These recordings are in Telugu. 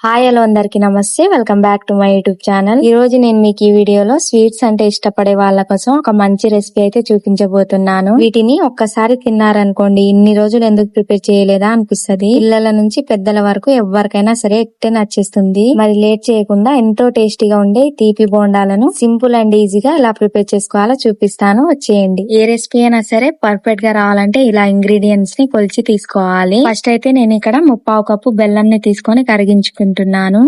హాయ్ హలో అందరికి నమస్తే, welcome back to my YouTube channel. ఈ రోజు నేను మీకు ఈ వీడియోలో స్వీట్స్ అంటే ఇష్టపడే వాళ్ళ కోసం ఒక మంచి రెసిపీ అయితే చూపించబోతున్నాను. వీటిని ఒక్కసారి తిన్నారనుకోండి ఇన్ని రోజులు ఎందుకు ప్రిపేర్ చేయలేదా అనిపిస్తుంది. పిల్లల నుంచి పెద్దల వరకు ఎవరికైనా సరే ఎట్టే నచ్చేస్తుంది. మరి లేట్ చేయకుండా ఎంతో టేస్టీగా ఉండే తీపి బోండాలను సింపుల్ అండ్ ఈజీగా ఎలా ప్రిపేర్ చేసుకోవాలో చూపిస్తాను, వచ్చేయండి. ఏ రెసిపీ అయినా సరే పర్ఫెక్ట్ గా రావాలంటే ఇలా ఇంగ్రీడియంట్స్ ని కొలిచి తీసుకోవాలి. ఫస్ట్ అయితే నేను ఇక్కడ 1/2 కప్పు బెల్లాన్ని తీసుకొని కరిగించుకుంటున్నాను.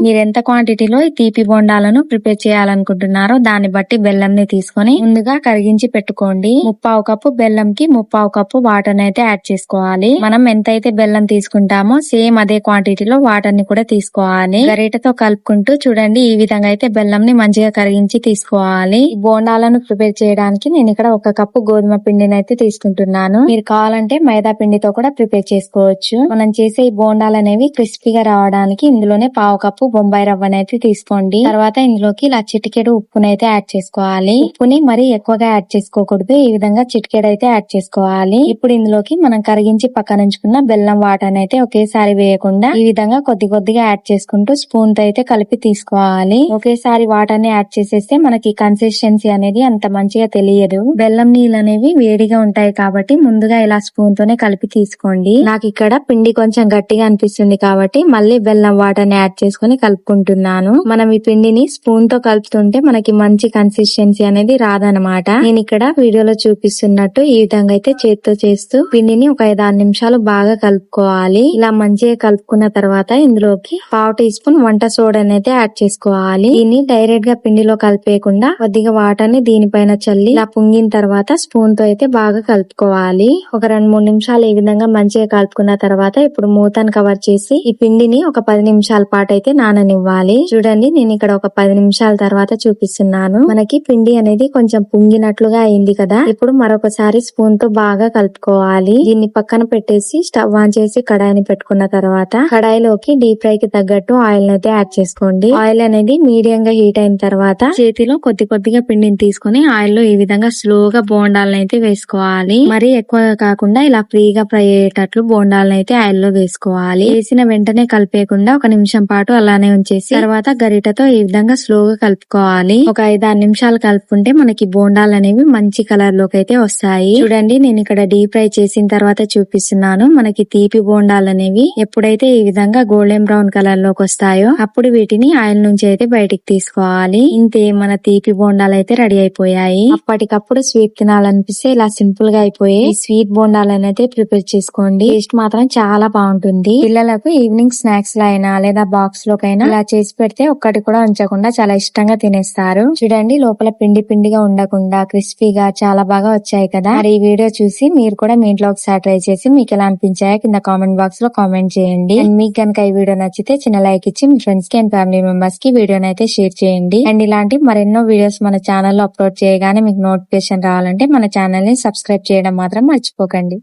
మీరు ఎంత క్వాంటిటీలో ఈ తీపి బోండాలను ప్రిపేర్ చేయాలనుకుంటున్నారో దాన్ని బట్టి బెల్లం ని తీసుకొని ముందుగా కరిగించి పెట్టుకోండి. 1/2 కప్పు బెల్లం కి 1/2 కప్పు వాటర్ అయితే యాడ్ చేసుకోవాలి. మనం ఎంతైతే బెల్లం తీసుకుంటామో సేమ్ అదే క్వాంటిటీలో వాటర్ ని కూడా తీసుకోవాలి. గరిటెతో కలుపుకుంటూ చూడండి, ఈ విధంగా అయితే బెల్లం ని మంచిగా కరిగించి తీసుకోవాలి. ఈ బోండాలను ప్రిపేర్ చేయడానికి నేను ఇక్కడ 1 కప్పు గోధుమ పిండిని అయితే తీసుకుంటున్నాను. మీరు కావాలంటే మైదా పిండితో కూడా ప్రిపేర్ చేసుకోవచ్చు. మనం చేసే ఈ బోండాలు అనేవి క్రిస్పీగా రావడానికి ఇందులోనే 1/2 కప్పు బొంబాయి రవ్వనైతే తీసుకోండి. తర్వాత ఇందులోకి ఇలా చిటికెడు ఉప్పునైతే యాడ్ చేసుకోవాలి. ఉప్పుని మరి ఎక్కువగా యాడ్ చేసుకోకూడదు, ఈ విధంగా చిటికెడు అయితే యాడ్ చేసుకోవాలి. ఇప్పుడు ఇందులోకి మనం కరిగించి పక్కనుంచుకున్న బెల్లం వాటర్ అయితే ఒకేసారి వేయకుండా ఈ విధంగా కొద్ది కొద్దిగా యాడ్ చేసుకుంటూ స్పూన్ తో అయితే కలిపి తీసుకోవాలి. ఒకేసారి వాటర్ ని యాడ్ చేసేస్తే మనకి కన్సిస్టెన్సీ అనేది అంత మంచిగా తెలియదు. బెల్లం నీళ్ళు అనేవి వేడిగా ఉంటాయి కాబట్టి ముందుగా ఇలా స్పూన్ తోనే కలిపి తీసుకోండి. నాకు ఇక్కడ పిండి కొంచెం గట్టిగా అనిపిస్తుంది కాబట్టి మళ్ళీ బెల్లం వాటర్ ని యాడ్ చేసుకుని కలుపుకుంటున్నాను. మనం ఈ పిండిని స్పూన్ తో కలుపుతుంటే మనకి మంచి కన్సిస్టెన్సీ అనేది రాదనమాట. నేను ఇక్కడ వీడియోలో చూపిస్తున్నట్టు ఈ విధంగా అయితే చేత్తో చేస్తూ పిండిని ఒక 5-6 నిమిషాలు బాగా కలుపుకోవాలి. ఇలా మంచిగా కలుపుకున్న తర్వాత ఇందులోకి 1/2 టీ స్పూన్ వంట సోడాని అయితే యాడ్ చేసుకోవాలి. దీన్ని డైరెక్ట్ గా పిండిలో కలిపేయకుండా కొద్దిగా వాటర్ ని దీనిపైన చల్లి ఇలా పొంగిన తర్వాత స్పూన్ తో అయితే బాగా కలుపుకోవాలి. ఒక 2-3 నిమిషాలు ఈ విధంగా మంచిగా కలుపుకున్న తర్వాత ఇప్పుడు మూతను కవర్ చేసి ఈ పిండిని ఒక 10 నిమిషాల పాటు అయితే నాననివ్వాలి. చూడండి, నేను ఇక్కడ ఒక 10 నిమిషాల తర్వాత చూపిస్తున్నాను. మనకి పిండి అనేది కొంచెం పొంగినట్లుగా అయింది కదా. ఇప్పుడు మరొకసారి స్పూన్ తో బాగా కలుపుకోవాలి. దీన్ని పక్కన పెట్టేసి స్టవ్ ఆన్ చేసి కడాయిని పెట్టుకున్న తర్వాత కడాయిలోకి డీప్ ఫ్రై కి తగ్గట్టు ఆయిల్ అయితే యాడ్ చేసుకోండి. ఆయిల్ అనేది మీడియం గా హీట్ అయిన తర్వాత చేతిలో కొద్ది కొద్దిగా పిండిని తీసుకుని ఆయిల్ లో ఈ విధంగా స్లోగా బోండాలను అయితే వేసుకోవాలి. మరి ఎక్కువగా కాకుండా ఇలా ఫ్రీగా ఫ్రై అయ్యేటట్లు బోండాలను అయితే ఆయిల్ లో వేసుకోవాలి. వేసిన వెంటనే కలిపేయకుండా ఒక నిమిషం పాటు అలానే ఉంచేసి తర్వాత గరిటతో ఈ విధంగా స్లోగా కలుపుకోవాలి. ఒక 5-6 నిమిషాలు కలుపుకుంటే మనకి బోండాలు అనేవి మంచి కలర్ లోకి అయితే వస్తాయి. చూడండి, నేను ఇక్కడ డీప్ ఫ్రై చేసిన తర్వాత చూపిస్తున్నాను. మనకి తీపి బోండాలు అనేవి ఎప్పుడైతే ఈ విధంగా గోల్డెన్ బ్రౌన్ కలర్ లోకి వస్తాయో అప్పుడు వీటిని ఆయిల్ నుంచి అయితే బయటికి తీసుకోవాలి. ఇంతే, మన తీపి బోండాలు అయితే రెడీ అయిపోయాయి. అప్పటికప్పుడు స్వీట్ తినాలనిపిస్తే ఇలా సింపుల్ గా అయిపోయి ఈ స్వీట్ బోండాలను అయితే ప్రిపేర్ చేసుకోండి. టేస్ట్ మాత్రం చాలా బాగుంటుంది. పిల్లలకు ఈవినింగ్ స్నాక్స్ లో అయినా లేదా బాక్స్ లోకైనా ఇలా చేసి పెడితే ఒక్కటి కూడా ఉంచకుండా చాలా ఇష్టంగా తినేస్తారు. చూడండి, లోపల పిండి పిండిగా ఉండకుండా క్రిస్పీగా చాలా బాగా వచ్చాయి కదా. మరి ఈ వీడియో చూసి మీరు కూడా మీ ఇంట్లో ఒకసారి ట్రై చేసి మీకు ఎలా అనిపించాయో కింద కామెంట్ బాక్స్ లో కామెంట్ చేయండి. అండ్ మీకు కనుక ఈ వీడియో నచ్చితే చిన్న లైక్ ఇచ్చి మీ ఫ్రెండ్స్ కి అండ్ ఫ్యామిలీ మెంబర్స్ కి వీడియోని అయితే షేర్ చేయండి. అండ్ ఇలాంటి మరెన్నో వీడియోస్ మన ఛానల్ లో అప్లోడ్ చేయగానే మీకు నోటిఫికేషన్ రావాలంటే మన ఛానల్ ని సబ్స్క్రైబ్ చేయడం మాత్రం మర్చిపోకండి.